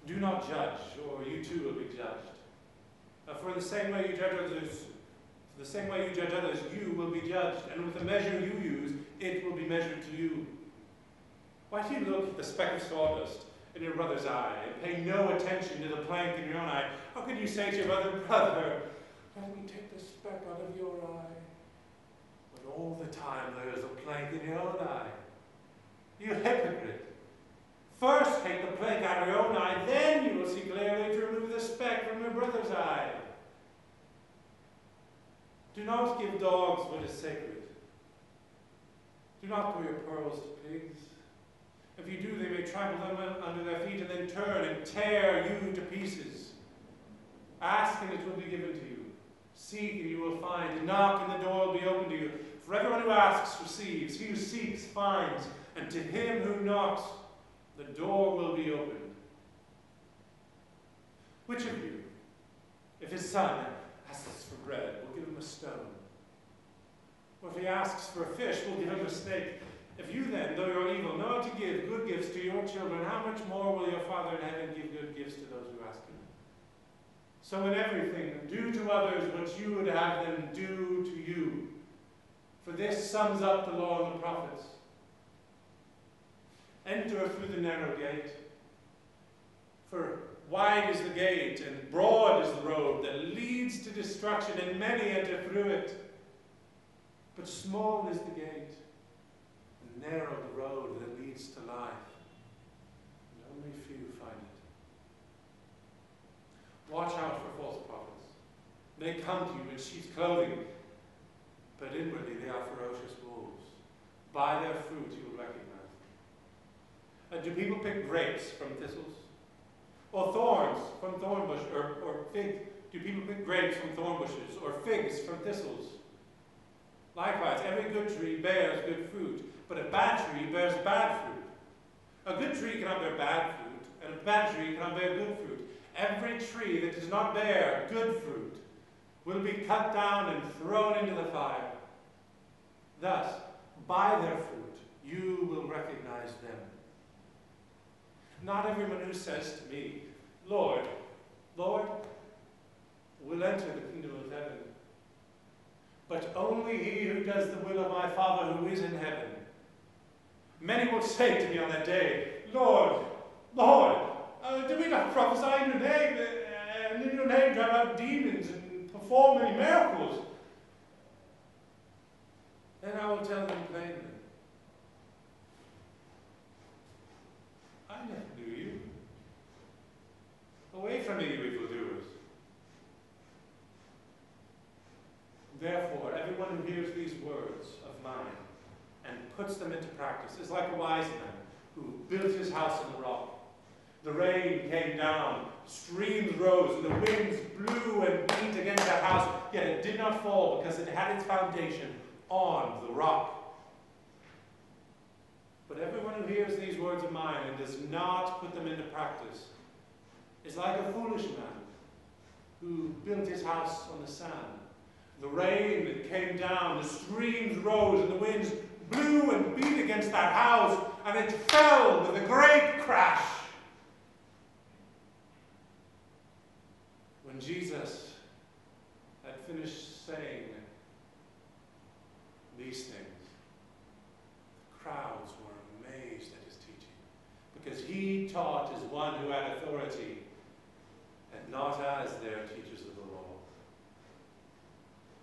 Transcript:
Do not judge, or you too will be judged. For the same way you judge others, you will be judged, and with the measure you use, it will be measured to you. Why do you look at the speck of sawdust in your brother's eye and pay no attention to the plank in your own eye? How can you say to your brother, let me take the speck out of your eye, when all the time there is a plank in your own eye? You hypocrite! First take the plank out of your own eye, then you will see clearly to remove the speck from your brother's eye. Do not give dogs what is sacred. Do not throw your pearls to pigs. If you do, they may trample them under their feet and then turn and tear you to pieces. Ask and it will be given to you. Seek and you will find. Knock and the door will be opened to you. For everyone who asks receives. He who seeks finds. And to him who knocks, the door will be opened. Which of you, if his son asks for bread, will give him a stone? Or if he asks for a fish, will give him a snake? If you then, though you're evil, know how to give good gifts to your children, how much more will your Father in heaven give good gifts to those who ask him? So in everything, do to others what you would have them do to you. For this sums up the law and the prophets. Enter through the narrow gate. For wide is the gate, and broad is the road that leads to destruction, and many enter through it. But small is the gate, and narrow the road that leads to life, and only few find it. Watch out for false prophets. They come to you in sheep's clothing, but inwardly they are ferocious wolves. By their fruit you will recognize them. Do people pick grapes from thistles? Or thorns from thorn bushes? Or figs? Do people pick grapes from thorn bushes? Or figs from thistles? Likewise, every good tree bears good fruit, but a bad tree bears bad fruit. A good tree cannot bear bad fruit, and a bad tree cannot bear good fruit. Every tree that does not bear good fruit will be cut down and thrown into the fire. Thus, by their fruit, you will recognize them. Not everyone who says to me, Lord, Lord, will enter the kingdom of heaven, but only he who does the will of my Father who is in heaven. Many will say to me on that day, Lord, Lord, did we not prophesy in your name, and in your name drive out demons and perform many miracles? Then I will tell them plainly, I never knew you. Away from me, you evildoers. Therefore, everyone who hears these words of mine and puts them into practice is like a wise man who built his house on the rock. The rain came down, streams rose, and the winds blew and beat against that house, yet it did not fall because it had its foundation on the rock. But everyone who hears these words of mine and does not put them into practice is like a foolish man who built his house on the sand. The rain came down, the streams rose, and the winds blew and beat against that house, and it fell with a great crash. When Jesus had finished saying these things, the crowds were amazed at his teaching, because he taught as one who had authority, and not as their teachers